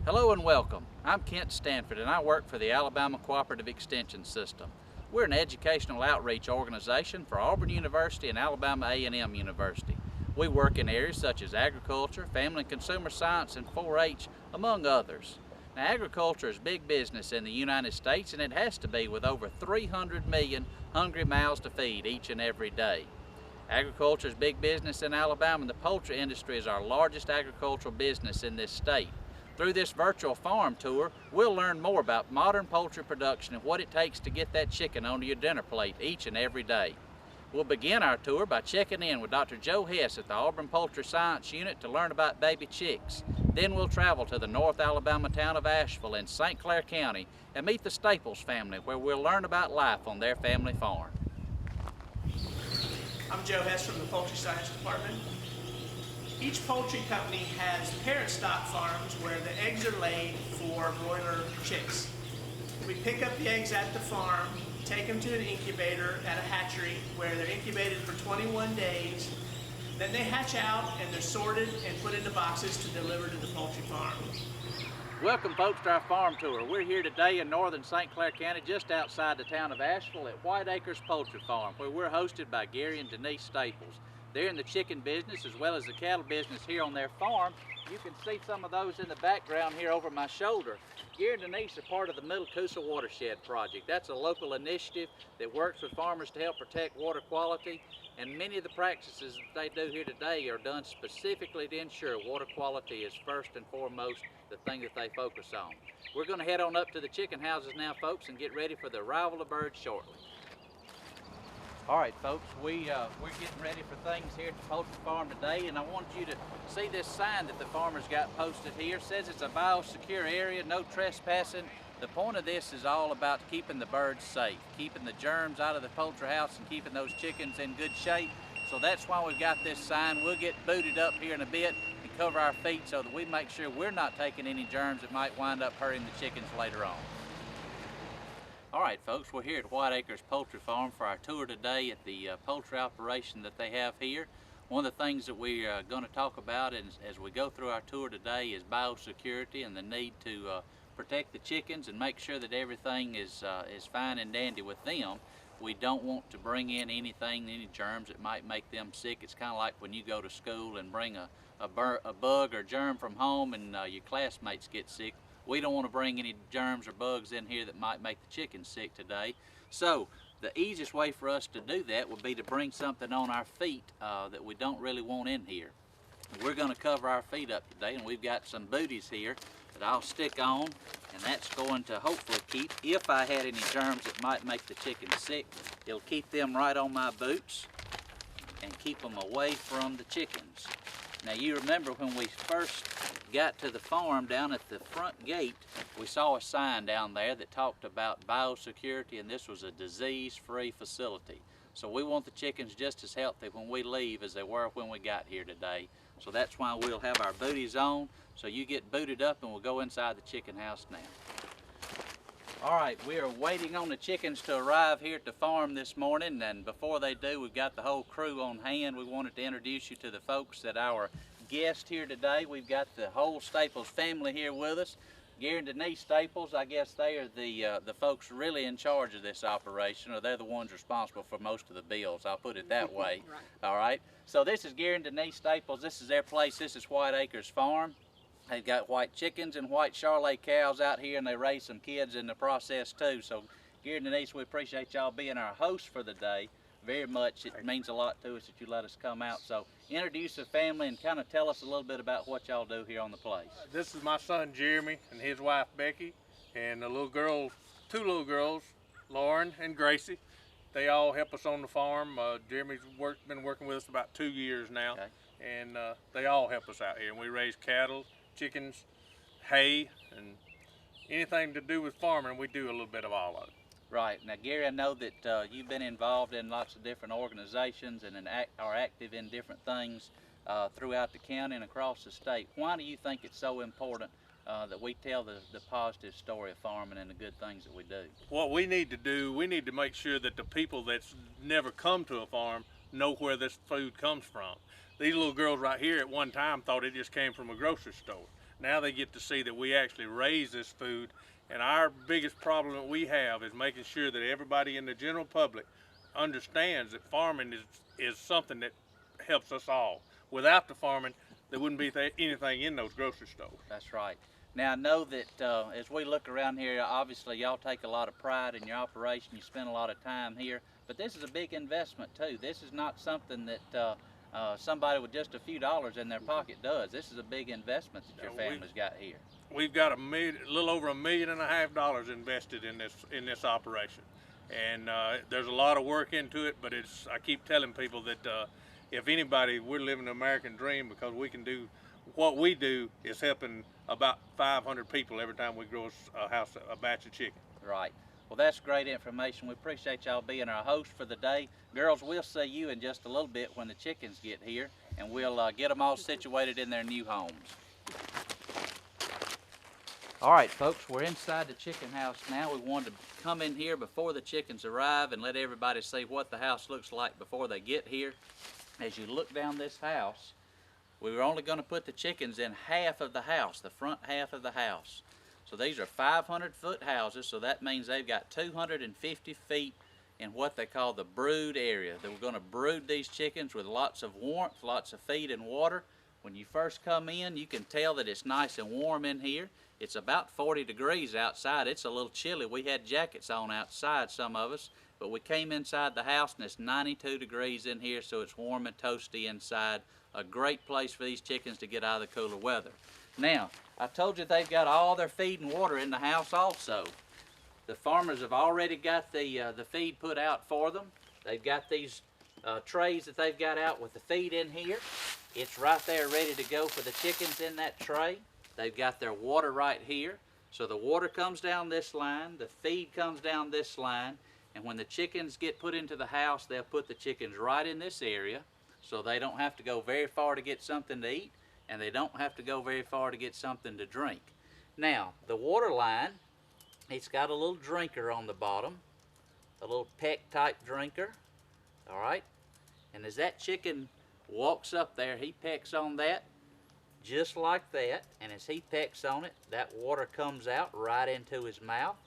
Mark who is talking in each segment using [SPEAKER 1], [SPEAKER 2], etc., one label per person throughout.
[SPEAKER 1] Hello and welcome. I'm Kent Stanford and I work for the Alabama Cooperative Extension System. We're an educational outreach organization for Auburn University and Alabama A&M University. We work in areas such as agriculture, family and consumer science, and 4-H, among others. Now, agriculture is big business in the United States, and it has to be with over 300 million hungry mouths to feed each and every day. Agriculture is big business in Alabama, and the poultry industry is our largest agricultural business in this state. Through this virtual farm tour, we'll learn more about modern poultry production and what it takes to get that chicken onto your dinner plate each and every day. We'll begin our tour by checking in with Dr. Joe Hess at the Auburn Poultry Science Unit to learn about baby chicks. Then we'll travel to the North Alabama town of Asheville in St. Clair County and meet the Staples family, where we'll learn about life on their family farm.
[SPEAKER 2] I'm Joe Hess from the Poultry Science Department. Each poultry company has parent stock farms where the eggs are laid for broiler chicks. We pick up the eggs at the farm, take them to an incubator at a hatchery where they're incubated for 21 days. Then they hatch out and they're sorted and put into boxes to deliver to the poultry farm.
[SPEAKER 1] Welcome folks to our farm tour. We're here today in northern St. Clair County, just outside the town of Asheville at White Acres Poultry Farm, where we're hosted by Gary and Denise Staples. They're in the chicken business as well as the cattle business here on their farm. You can see some of those in the background here over my shoulder. Gary and Denise are part of the Middle Coosa Watershed Project. That's a local initiative that works with farmers to help protect water quality, and many of the practices that they do here today are done specifically to ensure water quality is first and foremost the thing that they focus on. We're going to head on up to the chicken houses now, folks, and get ready for the arrival of birds shortly. All right, folks, we're getting ready for things here at the poultry farm today, and I want you to see this sign that the farmers got posted here. It says it's a biosecure area, no trespassing. The point of this is all about keeping the birds safe, keeping the germs out of the poultry house and keeping those chickens in good shape. So that's why we've got this sign. We'll get booted up here in a bit and cover our feet so that we make sure we're not taking any germs that might wind up hurting the chickens later on. All right, folks, we're here at White Acres Poultry Farm for our tour today at the poultry operation that they have here. One of the things that we're going to talk about as we go through our tour today is biosecurity and the need to protect the chickens and make sure that everything is fine and dandy with them. We don't want to bring in anything, any germs that might make them sick. It's kind of like when you go to school and bring a bug or germ from home and your classmates get sick. We don't want to bring any germs or bugs in here that might make the chickens sick today. So the easiest way for us to do that would be to bring something on our feet that we don't really want in here. We're going to cover our feet up today, and we've got some booties here that I'll stick on, and that's going to hopefully keep, if I had any germs that might make the chickens sick, it'll keep them right on my boots and keep them away from the chickens. Now you remember when we first got to the farm, down at the front gate, we saw a sign down there that talked about biosecurity, and this was a disease-free facility. So we want the chickens just as healthy when we leave as they were when we got here today. So that's why we'll have our booties on. So you get booted up and we'll go inside the chicken house now. All right, we are waiting on the chickens to arrive here at the farm this morning, and before they do, we've got the whole crew on hand. We wanted to introduce you to the folks that our guest here today. We've got the whole Staples family here with us. Gary and Denise Staples, I guess they are the folks really in charge of this operation, or they're the ones responsible for most of the bills, I'll put it that way. Right. All right, so this is Gary and Denise Staples. This is their place. This is White Acres Farm. They've got white chickens and white Charolais cows out here, and they raise some kids in the process too. So Gary and Denise, we appreciate y'all being our hosts for the day very much. It means a lot to us that you let us come out. So introduce the family and kind of tell us a little bit about what y'all do here on the place.
[SPEAKER 3] This is my son Jeremy and his wife Becky, and the little girl, two little girls, Lauren and Gracie. They all help us on the farm. Jeremy's been working with us about 2 years now, okay. And they all help us out here. And we raise cattle, chickens, hay, and anything to do with farming, we do a little bit of all of it.
[SPEAKER 1] Right. Now, Gary, I know that you've been involved in lots of different organizations and are active in different things throughout the county and across the state. Why do you think it's so important that we tell the positive story of farming and the good things that we do?
[SPEAKER 3] What we need to do, we need to make sure that the people that's never come to a farm know where this food comes from. These little girls right here at one time thought it just came from a grocery store. Now they get to see that we actually raise this food. And our biggest problem that we have is making sure that everybody in the general public understands that farming is something that helps us all. Without the farming, there wouldn't be anything in those grocery stores.
[SPEAKER 1] That's right. Now I know that as we look around here, obviously y'all take a lot of pride in your operation. You spend a lot of time here, but this is a big investment too. This is not something that somebody with just a few dollars in their pocket does. This is a big investment that your family's got here.
[SPEAKER 3] We've got a little over $1.5 million invested in this operation, and there's a lot of work into it. But I keep telling people that if anybody, we're living the American dream, because we can do what we do is helping about 500 people every time we grow a batch of chicken.
[SPEAKER 1] Right. Well, that's great information. We appreciate y'all being our host for the day. Girls, we'll see you in just a little bit when the chickens get here, and we'll get them all situated in their new homes. All right, folks, we're inside the chicken house now. We wanted to come in here before the chickens arrive and let everybody see what the house looks like before they get here. As you look down this house, we were only going to put the chickens in half of the house, the front half of the house. So these are 500-foot houses, so that means they've got 250 feet in what they call the brood area. That we're going to brood these chickens with lots of warmth, lots of feed and water. When you first come in, you can tell that it's nice and warm in here. It's about 40 degrees outside. It's a little chilly. We had jackets on outside, some of us, but we came inside the house and it's 92 degrees in here, so it's warm and toasty inside. A great place for these chickens to get out of the cooler weather. Now, I told you they've got all their feed and water in the house also. The farmers have already got the feed put out for them. They've got these trays that they've got out with the feed in here. It's right there ready to go for the chickens in that tray. They've got their water right here. So the water comes down this line, the feed comes down this line, and when the chickens get put into the house, they'll put the chickens right in this area, so they don't have to go very far to get something to eat, and they don't have to go very far to get something to drink. Now, the water line, it's got a little drinker on the bottom, a little peck type drinker, all right? And as that chicken walks up there, he pecks on that just like that, and as he pecks on it, that water comes out right into his mouth,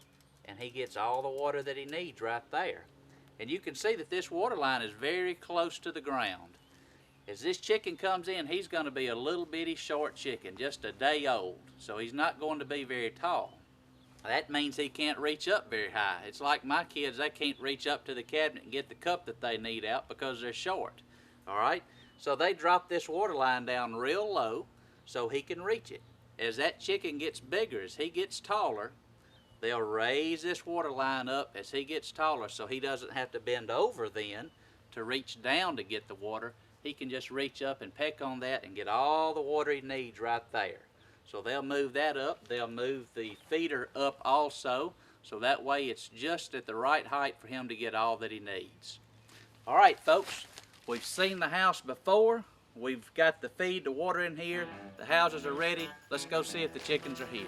[SPEAKER 1] and he gets all the water that he needs right there. And you can see that this water line is very close to the ground. As this chicken comes in, he's going to be a little bitty short chicken, just a day old, so he's not going to be very tall. That means he can't reach up very high. It's like my kids, they can't reach up to the cabinet and get the cup that they need out because they're short. All right? So they drop this water line down real low so he can reach it. As that chicken gets bigger, as he gets taller, they'll raise this water line up as he gets taller so he doesn't have to bend over then to reach down to get the water. He can just reach up and peck on that and get all the water he needs right there. So they'll move that up. They'll move the feeder up also, so that way it's just at the right height for him to get all that he needs. All right, folks, we've seen the house before. We've got the feed, the water in here. The houses are ready. Let's go see if the chickens are here.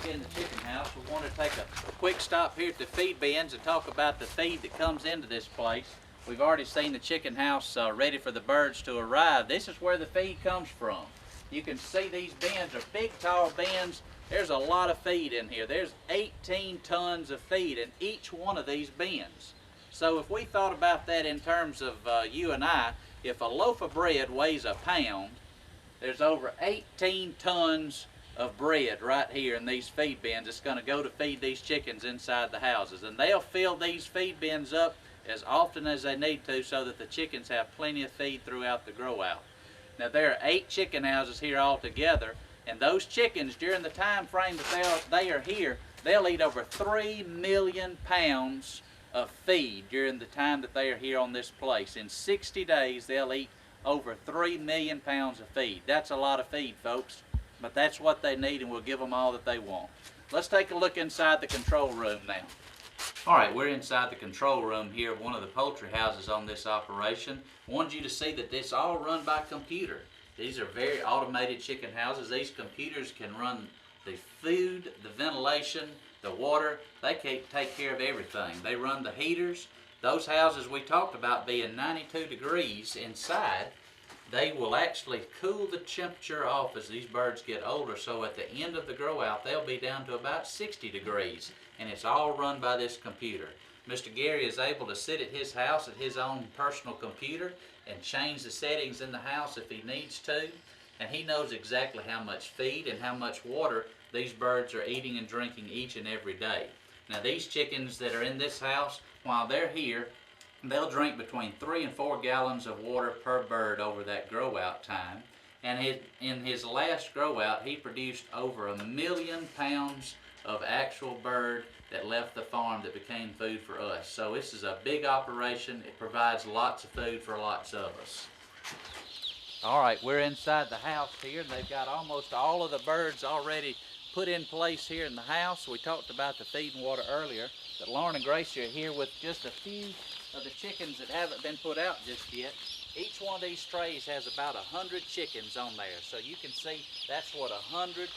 [SPEAKER 1] In the chicken house, we want to take a quick stop here at the feed bins and talk about the feed that comes into this place. We've already seen the chicken house ready for the birds to arrive. This is where the feed comes from. You can see these bins are big, tall bins. There's a lot of feed in here. There's 18 tons of feed in each one of these bins. So if we thought about that in terms of you and I, if a loaf of bread weighs a pound, there's over 18 tons of bread right here in these feed bins. It's going to go to feed these chickens inside the houses, and they'll fill these feed bins up as often as they need to so that the chickens have plenty of feed throughout the grow out. Now there are 8 chicken houses here altogether, and those chickens during the time frame that they are here, they'll eat over 3 million pounds of feed during the time that they are here on this place. In 60 days, they'll eat over 3 million pounds of feed. That's a lot of feed, folks, but that's what they need, and we'll give them all that they want. Let's take a look inside the control room now. All right, we're inside the control room here of one of the poultry houses on this operation. I wanted you to see that this all run by computer. These are very automated chicken houses. These computers can run the food, the ventilation, the water. They can take care of everything. They run the heaters. Those houses we talked about being 92 degrees inside, they will actually cool the temperature off as these birds get older, so at the end of the grow out they'll be down to about 60 degrees, and it's all run by this computer. Mr. Gary is able to sit at his house at his own personal computer and change the settings in the house if he needs to, and he knows exactly how much feed and how much water these birds are eating and drinking each and every day. Now these chickens that are in this house, while they're here, they'll drink between 3 and 4 gallons of water per bird over that grow out time. And in his last grow out, he produced over 1 million pounds of actual bird that left the farm that became food for us. So this is a big operation. It provides lots of food for lots of us. All right, we're inside the house here, and they've got almost all of the birds already put in place here in the house. We talked about the feed and water earlier, but Lauren and Gracie are here with just a few of the chickens that haven't been put out just yet. Each one of these trays has about 100 chickens on there, so you can see that's what 100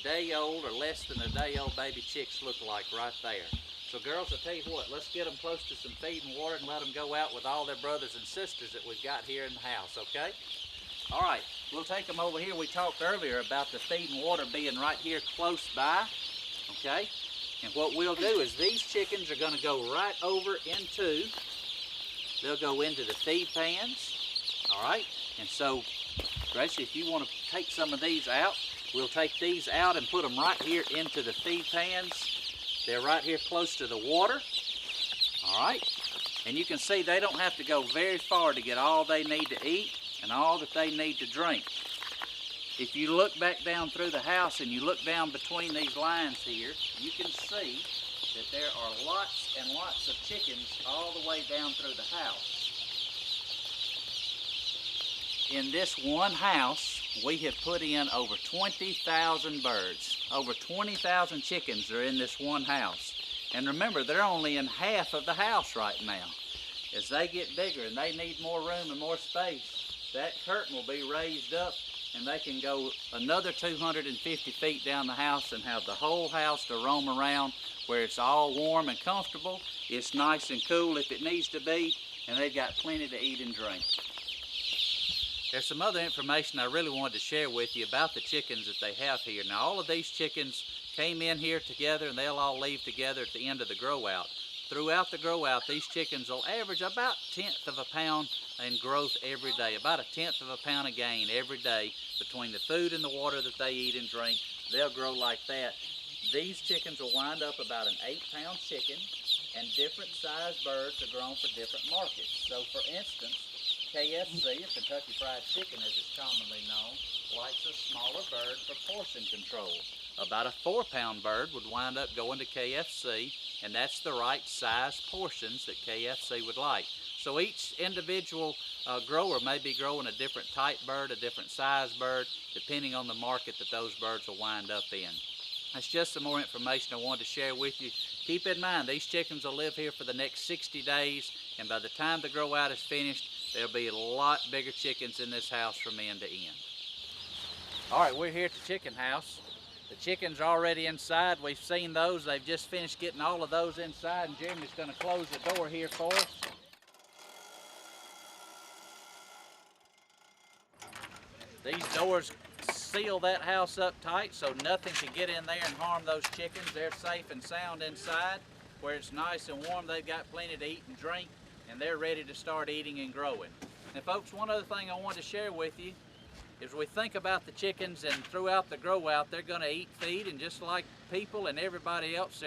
[SPEAKER 1] day-old or less than a day-old baby chicks look like right there. So girls, I'll tell you what, let's get them close to some feed and water and let them go out with all their brothers and sisters that we've got here in the house, okay? All right, we'll take them over here. We talked earlier about the feed and water being right here close by, okay? And what we'll do is these chickens are gonna go right over into, they'll go into the feed pans, all right? And so, Gracie, if you wanna take some of these out, we'll take these out and put them right here into the feed pans. They're right here close to the water, all right? And you can see they don't have to go very far to get all they need to eat and all that they need to drink. If you look back down through the house and you look down between these lines here, you can see that there are lots and lots of chickens all the way down through the house. In this one house, we have put in over 20,000 birds. Over 20,000 chickens are in this one house. And remember, they're only in half of the house right now. As they get bigger and they need more room and more space, that curtain will be raised up and they can go another 250 feet down the house and have the whole house to roam around where it's all warm and comfortable. It's nice and cool if it needs to be, and they've got plenty to eat and drink. There's some other information I really wanted to share with you about the chickens that they have here. Now all of these chickens came in here together and they'll all leave together at the end of the grow out. Throughout the grow out, these chickens will average about 1/10 of a pound in growth every day, about 1/10 of a pound of gain every day between the food and the water that they eat and drink. They'll grow like that. These chickens will wind up about an 8-pound chicken, and different sized birds are grown for different markets. So for instance, KFC, or Kentucky Fried Chicken as it's commonly known, likes a smaller bird for portion control. About a 4-pound bird would wind up going to KFC, and that's the right size portions that KFC would like. So each individual grower may be growing a different type bird, a different size bird, depending on the market that those birds will wind up in. That's just some more information I wanted to share with you. Keep in mind, these chickens will live here for the next 60 days, and by the time the grow out is finished, there'll be a lot bigger chickens in this house from end to end. All right, we're here at the chicken house. The chickens are already inside. We've seen those. They've just finished getting all of those inside, and Jeremy's going to close the door here for us. These doors seal that house up tight so nothing can get in there and harm those chickens. They're safe and sound inside where it's nice and warm. They've got plenty to eat and drink, and they're ready to start eating and growing. Now folks, one other thing I wanted to share with you is we think about the chickens, and throughout the grow out they're going to eat feed, and just like people and everybody else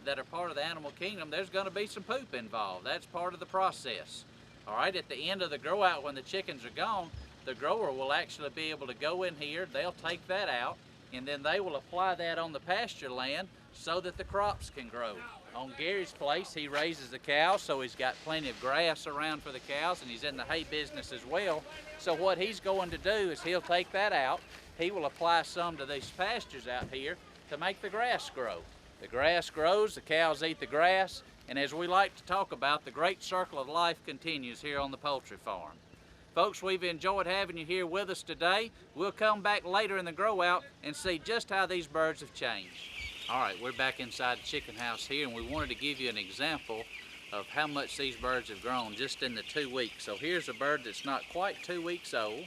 [SPEAKER 1] that are part of the animal kingdom, there's going to be some poop involved. That's part of the process. All right, at the end of the grow out, when the chickens are gone, the grower will actually be able to go in here, they'll take that out, and then they will apply that on the pasture land so that the crops can grow. On Gary's place, he raises the cows, so he's got plenty of grass around for the cows, and he's in the hay business as well. So what he's going to do is he'll take that out. He will apply some to these pastures out here to make the grass grow. The grass grows, the cows eat the grass, and as we like to talk about, the great circle of life continues here on the poultry farm. Folks, we've enjoyed having you here with us today. We'll come back later in the grow out and see just how these birds have changed. All right, we're back inside the chicken house here, and we wanted to give you an example of how much these birds have grown just in the 2 weeks. So here's a bird that's not quite 2 weeks old.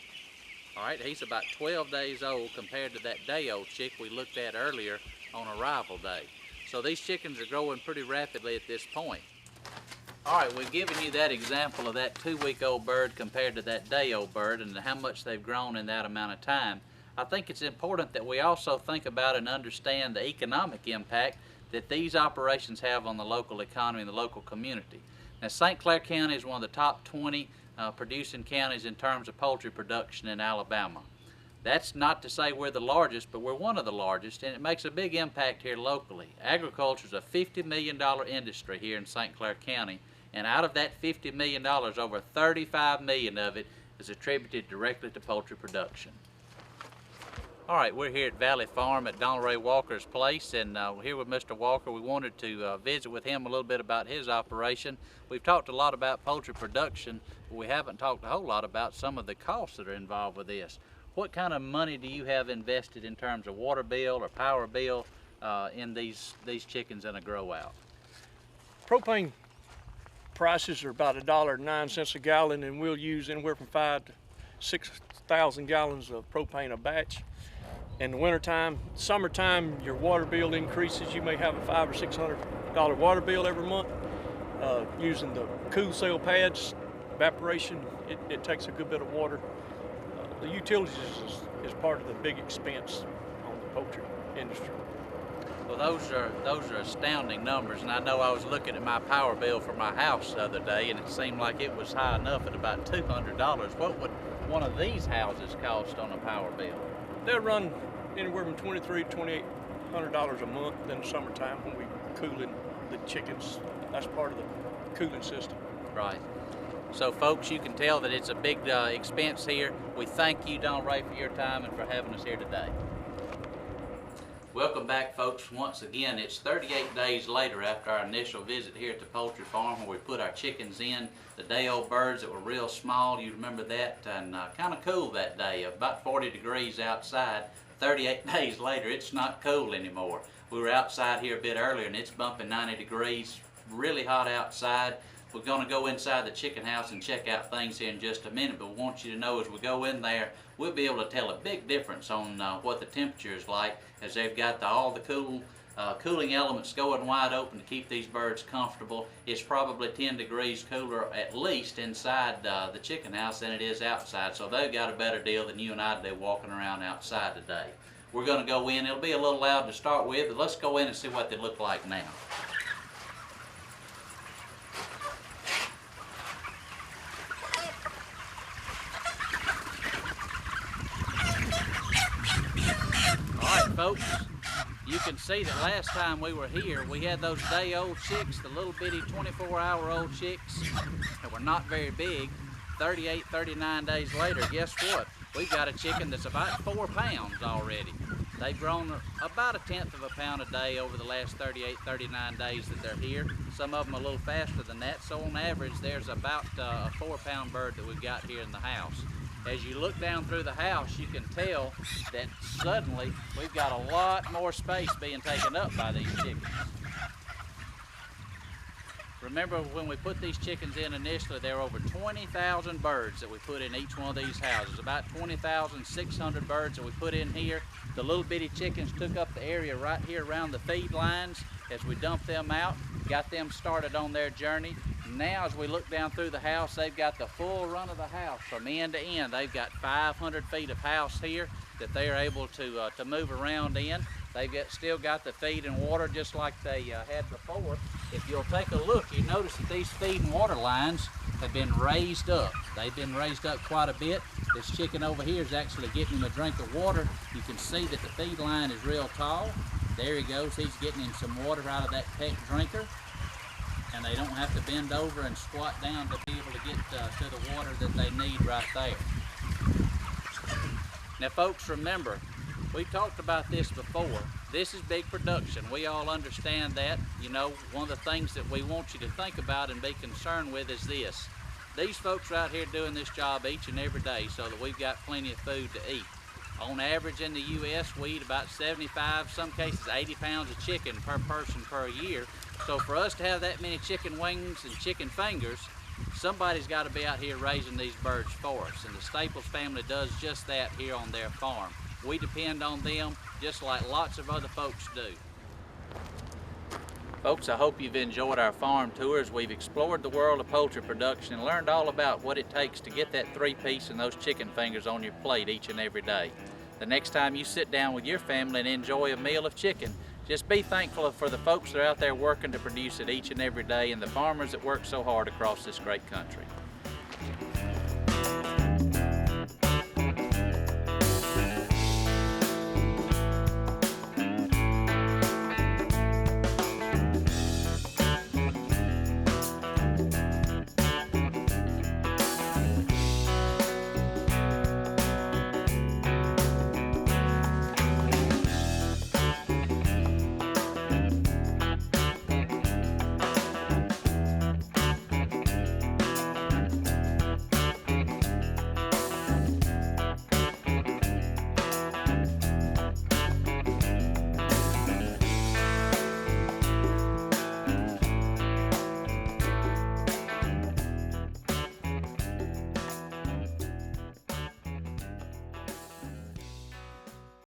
[SPEAKER 1] All right, he's about 12 days old compared to that day-old chick we looked at earlier on arrival day. So these chickens are growing pretty rapidly at this point. All right, we've given you that example of that 2-week-old bird compared to that day-old bird and how much they've grown in that amount of time. I think it's important that we also think about and understand the economic impact that these operations have on the local economy and the local community. Now, St. Clair County is one of the top 20 producing counties in terms of poultry production in Alabama. That's not to say we're the largest, but we're one of the largest, and it makes a big impact here locally. Agriculture is a $50 million industry here in St. Clair County, and out of that $50 million, over $35 million of it is attributed directly to poultry production. All right, we're here at Valley Farm at Donald Ray Walker's place, and we're here with Mr. Walker. We wanted to visit with him a little bit about his operation. We've talked a lot about poultry production, but we haven't talked a whole lot about some of the costs that are involved with this. What kind of money do you have invested in terms of water bill or power bill in these chickens in a grow out?
[SPEAKER 4] Propane prices are about $1.09 a gallon, and we'll use anywhere from 5,000 to 6,000 gallons of propane a batch. In the wintertime, summertime, your water bill increases. You may have a $500 or $600 water bill every month. Using the cool cell pads, evaporation, it takes a good bit of water. The utilities is part of the big expense on the poultry industry.
[SPEAKER 1] Well, those are astounding numbers, and I know I was looking at my power bill for my house the other day, and it seemed like it was high enough at about $200. What would one of these houses cost on a power bill?
[SPEAKER 4] They'll run anywhere from $2,300 to $2,800 a month in the summertime when we cooling the chickens. That's part of the cooling system.
[SPEAKER 1] Right. So folks, you can tell that it's a big expense here. We thank you, Donald Ray, for your time and for having us here today. Welcome back, folks. Once again, it's 38 days later after our initial visit here at the poultry farm where we put our chickens in. The day-old birds that were real small, you remember that, and kind of cool that day, about 40 degrees outside. 38 days later, it's not cool anymore. We were outside here a bit earlier and it's bumping 90 degrees, really hot outside. We're going to go inside the chicken house and check out things here in just a minute, but we want you to know as we go in there, we'll be able to tell a big difference on what the temperature is like, as they've got all the cooling elements going wide open to keep these birds comfortable. It's probably 10 degrees cooler at least inside the chicken house than it is outside, so they've got a better deal than you and I did walking around outside today. We're going to go in. It'll be a little loud to start with, but let's go in and see what they look like now. Folks, you can see that last time we were here, we had those day-old chicks, the little bitty 24-hour-old chicks that were not very big. 38, 39 days later, guess what? We've got a chicken that's about 4 pounds already. They've grown about 1/10 of a pound a day over the last 38, 39 days that they're here. Some of them a little faster than that, so on average, there's about a 4-pound bird that we've got here in the house. As you look down through the house, you can tell that suddenly we've got a lot more space being taken up by these chickens. Remember when we put these chickens in initially, there were over 20,000 birds that we put in each one of these houses. About 20,600 birds that we put in here. The little bitty chickens took up the area right here around the feed lines as we dumped them out, got them started on their journey. Now as we look down through the house, they've got the full run of the house from end to end. They've got 500 feet of house here that they are able to move around in. They've still got the feed and water just like they had before. If you'll take a look, you notice that these feed and water lines have been raised up. They've been raised up quite a bit. This chicken over here is actually getting them a drink of water. You can see that the feed line is real tall. There he goes, he's getting in some water out of that pet drinker, and they don't have to bend over and squat down to be able to get to the water that they need right there. Now folks, remember, we talked about this before. This is big production. We all understand that. You know, one of the things that we want you to think about and be concerned with is this. These folks are out here doing this job each and every day so that we've got plenty of food to eat. On average in the U.S., we eat about 75, some cases 80 pounds of chicken per person per year. So for us to have that many chicken wings and chicken fingers, somebody's got to be out here raising these birds for us. And the Staples family does just that here on their farm. We depend on them just like lots of other folks do. Folks, I hope you've enjoyed our farm tours. We've explored the world of poultry production and learned all about what it takes to get that 3-piece and those chicken fingers on your plate each and every day. The next time you sit down with your family and enjoy a meal of chicken, just be thankful for the folks that are out there working to produce it each and every day and the farmers that work so hard across this great country.